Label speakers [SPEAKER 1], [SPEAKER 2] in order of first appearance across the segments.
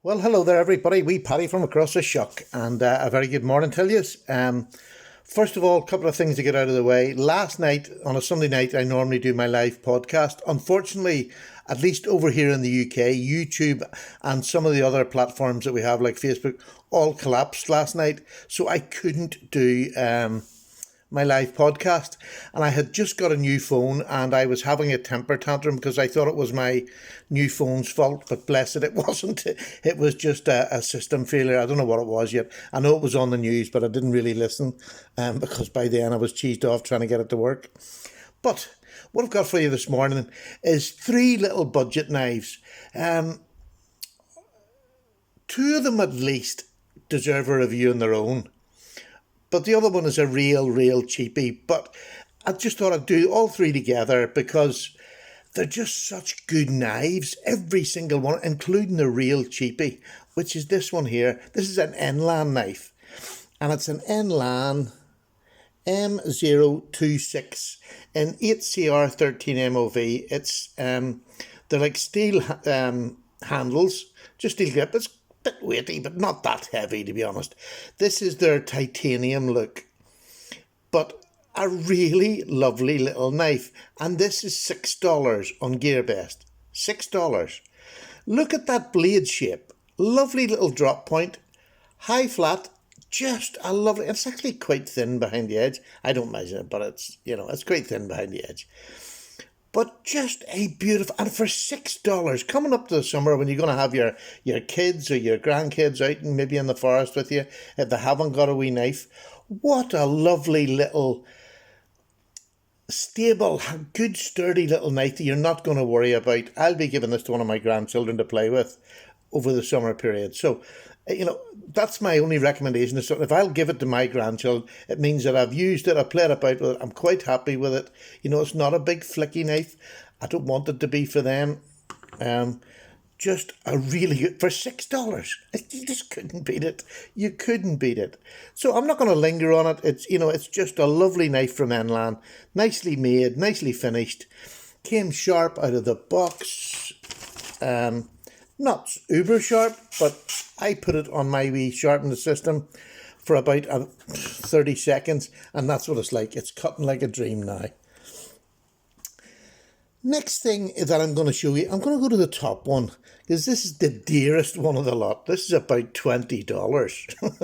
[SPEAKER 1] Well, hello there, everybody. Wee Paddy from across the Shuck, and a very good morning to you. First of all, a couple of things to get out of the way. Last night, on a Sunday night, I normally do my live podcast. Unfortunately, at least over here in the UK, YouTube and some of the other platforms that we have, like Facebook, all collapsed last night, so I couldn't do my live podcast. And I had just got a new phone and I was having a temper tantrum because I thought it was my new phone's fault, but bless it, it wasn't. It was just a system failure. I don't know what it was yet. I know it was on the news, but I didn't really listen because by then I was cheesed off trying to get it to work. But what I've got for you this morning is 3 little budget knives. Two of them at least deserve a review on their own. But the other one is a real cheapie. But I just thought I'd do all 3 together because they're just such good knives. Every single one, including the real cheapie, which is this one here. This is an Enlan knife. And it's an Enlan M026 in 8CR13 MOV. It's they're like steel handles, just steel grip. It's bit weighty, but not that heavy, to be honest. This is their titanium look, but a really lovely little knife. And this is $6 on gearbest. $6. Look at that blade shape. Lovely little drop point, high flat. Just a lovely. It's actually quite thin behind the edge. I don't measure it, but it's quite thin behind the edge. But just a beautiful, and for $6, coming up to the summer when you're going to have your kids or your grandkids out and maybe in the forest with you, if they haven't got a wee knife, what a lovely little, stable, good sturdy little knife that you're not going to worry about. I'll be giving this to one of my grandchildren to play with over the summer period. So, that's my only recommendation. So if I'll give it to my grandchild, it means that I've used it, I've played about with it, I'm quite happy with it. It's not a big flicky knife. I don't want it to be for them. Just a really good, for $6. You just couldn't beat it. You couldn't beat it. So I'm not going to linger on it. It's just a lovely knife from Enlan. Nicely made, nicely finished. Came sharp out of the box. Not uber sharp, but I put it on my wee sharpening system for about 30 seconds, and that's what it's like. It's cutting like a dream now. Next thing that I'm going to show you, I'm going to go to the top one, because this is the dearest one of the lot. This is about $20.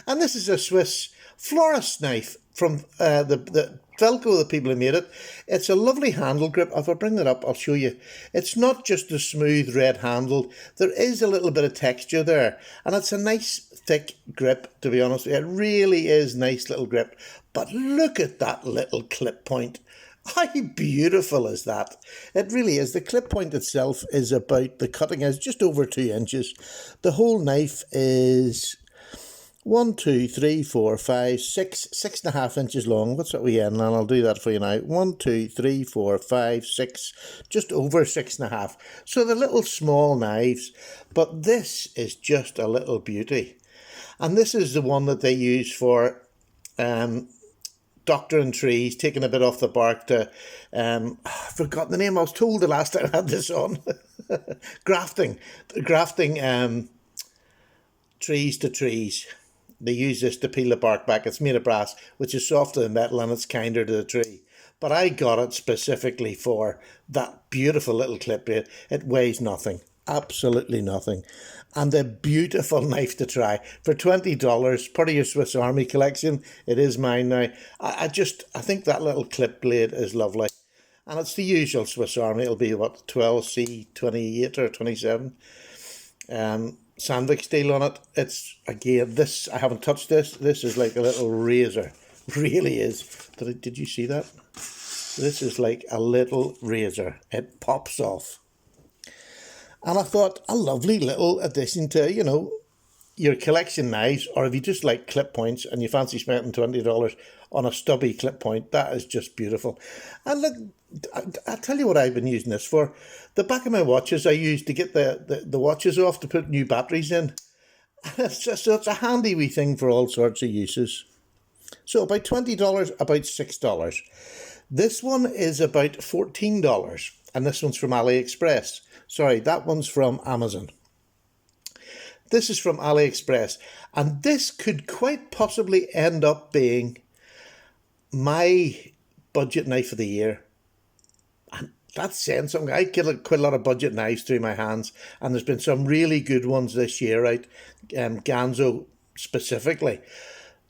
[SPEAKER 1] And this is a Swiss florist knife from the Velcro, the people who made it. It's a lovely handle grip. If I bring that up, I'll show you. It's not just a smooth red handle. There is a little bit of texture there. And it's a nice thick grip, to be honest. It really is nice little grip. But look at that little clip point. How beautiful is that? It really is. The clip point itself is about, the cutting edge, just over 2 inches. The whole knife is 1, 2, 3, 4, 5, 6, 6.5 inches long. What's that we Enlan? I'll do that for you now. 1, 2, 3, 4, 5, 6, just over 6.5. So they're little small knives, but this is just a little beauty. And this is the one that they use for doctoring trees, taking a bit off the bark to, I've forgotten the name. I was told the last time I had this on. grafting trees to trees. They use this to peel the bark back. It's made of brass, which is softer than metal and it's kinder to the tree. But I got it specifically for that beautiful little clip blade. It weighs nothing, absolutely nothing. And a beautiful knife to try. For $20, part of your Swiss Army collection. It is mine now. I think that little clip blade is lovely. And it's the usual Swiss Army. It'll be, 12C28 or 27. Sandvik steel on it. It's, again, this, I haven't touched this. This is like a little razor. Really is. Did you see that? This is like a little razor. It pops off. And I thought, a lovely little addition to, your collection knives, or if you just like clip points and you fancy spending $20 on a stubby clip point, that is just beautiful. And look, I'll tell you what I've been using this for. The back of my watches I use to get the watches off to put new batteries in. So it's a handy wee thing for all sorts of uses. So about $20, about $6. This one is about $14, and this one's from AliExpress. Sorry, that one's from Amazon. This is from AliExpress, and this could quite possibly end up being my budget knife of the year. And that's saying something. I get quite a lot of budget knives through my hands, and there's been some really good ones this year, right? Ganzo specifically.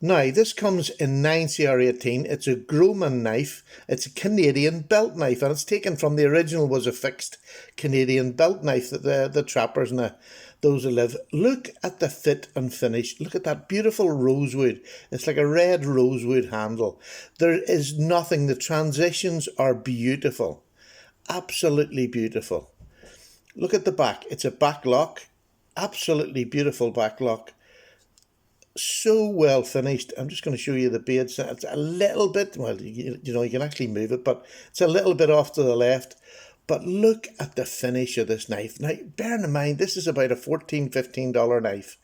[SPEAKER 1] Now, this comes in 9CR18. It's a Gromann knife. It's a Canadian belt knife, and it's taken from the original was a fixed Canadian belt knife that the trappers and those who live. Look at the fit and finish. Look at that beautiful rosewood. It's like a red rosewood handle. There is nothing. The transitions are beautiful. Absolutely beautiful. Look at the back. It's a back lock. Absolutely beautiful back lock. So well finished. I'm just going to show you the blade. It's a little bit, well, you know, you can actually move it, but it's a little bit off to the left. But look at the finish of this knife. Now, bearing in mind, this is about a $14, $15 knife.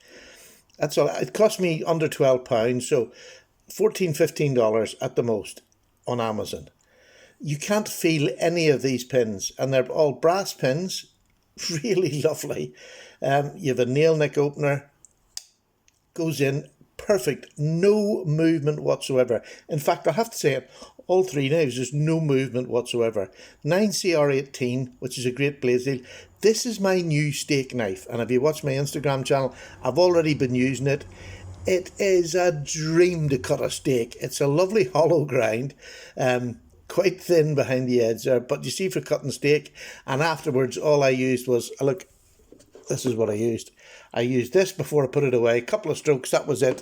[SPEAKER 1] That's all. It cost me under £12, so $14, $15 at the most on Amazon. You can't feel any of these pins, and they're all brass pins. Really lovely. You have a nail nick opener. Goes in perfect, no movement whatsoever. In fact, I have to say it, all three knives, there's no movement whatsoever. 9CR18, which is a great blade steel. This is my new steak knife, and if you watch my Instagram channel, I've already been using it. It is a dream to cut a steak. It's a lovely hollow grind, quite thin behind the edge there, but you see for cutting steak, and afterwards all I used was, look, this is what I used. I used this before I put it away. A couple of strokes, that was it.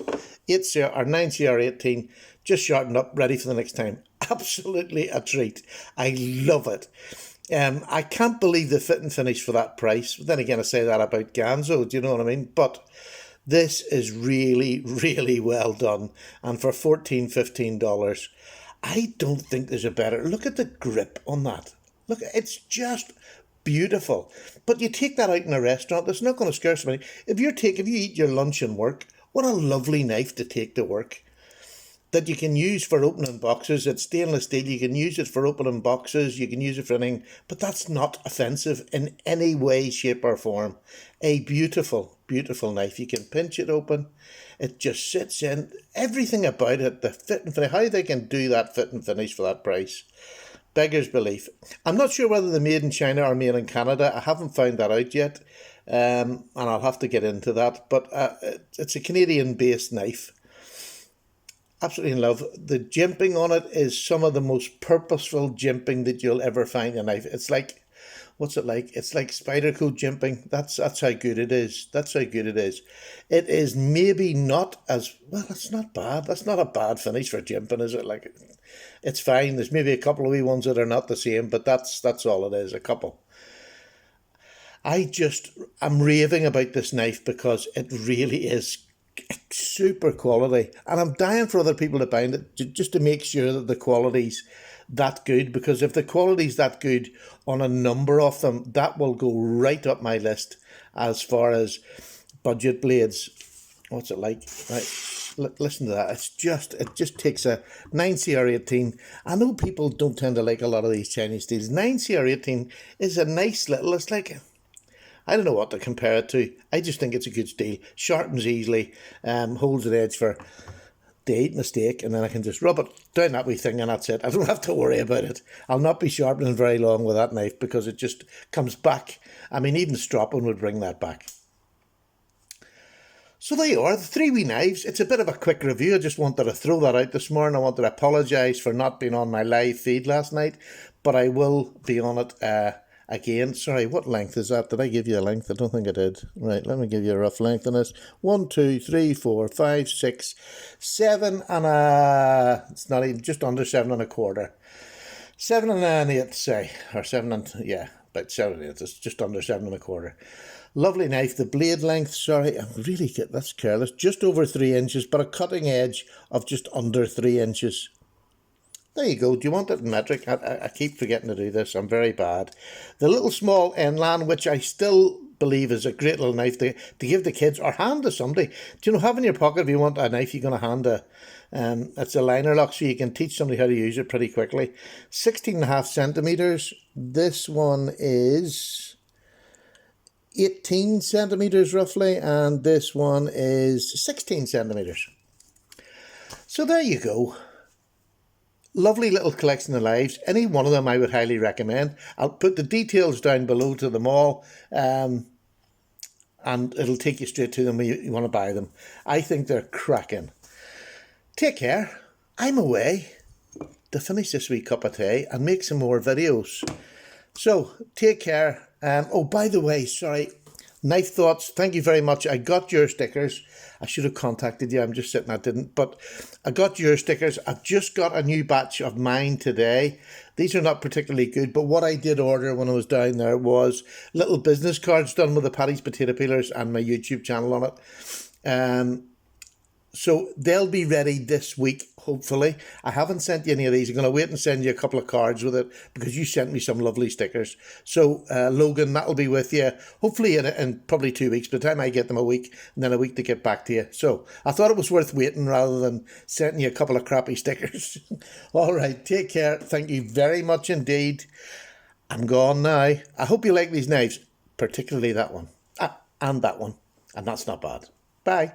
[SPEAKER 1] 8CR or 9CR18, just sharpened up, ready for the next time. Absolutely a treat. I love it. I can't believe the fit and finish for that price. But then again, I say that about Ganzo, do you know what I mean? But this is really, really well done. And for $14, $15, I don't think there's a better. Look at the grip on that. Look, it's just beautiful. But you take that out in a restaurant, it's not going to scare somebody. If you eat your lunch and work, what a lovely knife to take to work that you can use for opening boxes. It's stainless steel. You can use it for opening boxes. You can use it for anything, but that's not offensive in any way, shape or form. A beautiful, beautiful knife. You can pinch it open. It just sits in. Everything about it, the fit and finish, how they can do that fit and finish for that price. Beggars belief. I'm not sure whether they're made in China or made in Canada. I haven't found that out yet, and I'll have to get into that. But it's a Canadian-based knife. Absolutely in love. The jimping on it is some of the most purposeful jimping that you'll ever find in a knife. It's like, what's it like? It's like Spyderco jimping. That's how good it is. That's how good it is. It is maybe not as, well, it's not bad. That's not a bad finish for jimping, is it? Like, it's fine. There's maybe a couple of wee ones that are not the same, but that's all it is, a couple. I'm raving about this knife because it really is super quality, and I'm dying for other people to find it just to make sure that the quality's that good, because if the quality's that good on a number of them, that will go right up my list as far as budget blades. What's it like? Right, listen to that. It just takes a 9CR18. I know people don't tend to like a lot of these Chinese steels. 9CR18 is a nice little, it's like, I don't know what to compare it to. I just think it's a good steel. Sharpens easily, holds an edge for to eat my steak, and then I can just rub it down that wee thing and that's it. I don't have to worry about it. I'll not be sharpening very long with that knife because it just comes back. I mean, even stropping would bring that back. So there you are, the three wee knives. It's a bit of a quick review. I just wanted to throw that out this morning. I wanted to apologise for not being on my live feed last night, but I will be on it again. Sorry, what length is that? Did I give you a length? I don't think I did. Right, let me give you a rough length on this. 1, 2, 3, 4, 5, 6, 7 and a... It's not even, just under 7 and a quarter. 7 and an eighth, say. Or 7 and... Yeah, about 7 and 8. It's just under 7 and a quarter. Lovely knife. The blade length, sorry, I'm really good. That's careless. Just over 3 inches, but a cutting edge of just under 3 inches. There you go. Do you want it in metric? I keep forgetting to do this. I'm very bad. The little small Enlan, which I still believe is a great little knife to give the kids or hand to somebody. Do you know, have in your pocket if you want a knife you're going to hand to. It's a liner lock, so you can teach somebody how to use it pretty quickly. 16.5 centimetres. This one is 18 centimetres roughly, and this one is 16 centimetres. So there you go. Lovely little collection of knives. Any one of them I would highly recommend. I'll put the details down below to them all, and it'll take you straight to them when you want to buy them. I think they're cracking. Take care. I'm away to finish this wee cup of tea and make some more videos. So, take care. Oh, by the way, sorry, Knife Thoughts, thank you very much. I got your stickers. I should have contacted you. I'm just sitting, I didn't. But I got your stickers. I've just got a new batch of mine today. These are not particularly good, but what I did order when I was down there was little business cards done with the Paddy's potato peelers and my YouTube channel on it. So they'll be ready this week, hopefully. I haven't sent you any of these. I'm going to wait and send you a couple of cards with it because you sent me some lovely stickers. So, Logan, that'll be with you, hopefully in probably 2 weeks. By the time I get them, a week, and then a week to get back to you. So I thought it was worth waiting rather than sending you a couple of crappy stickers. All right, take care. Thank you very much indeed. I'm gone now. I hope you like these knives, particularly that one. And that one. And that's not bad. Bye.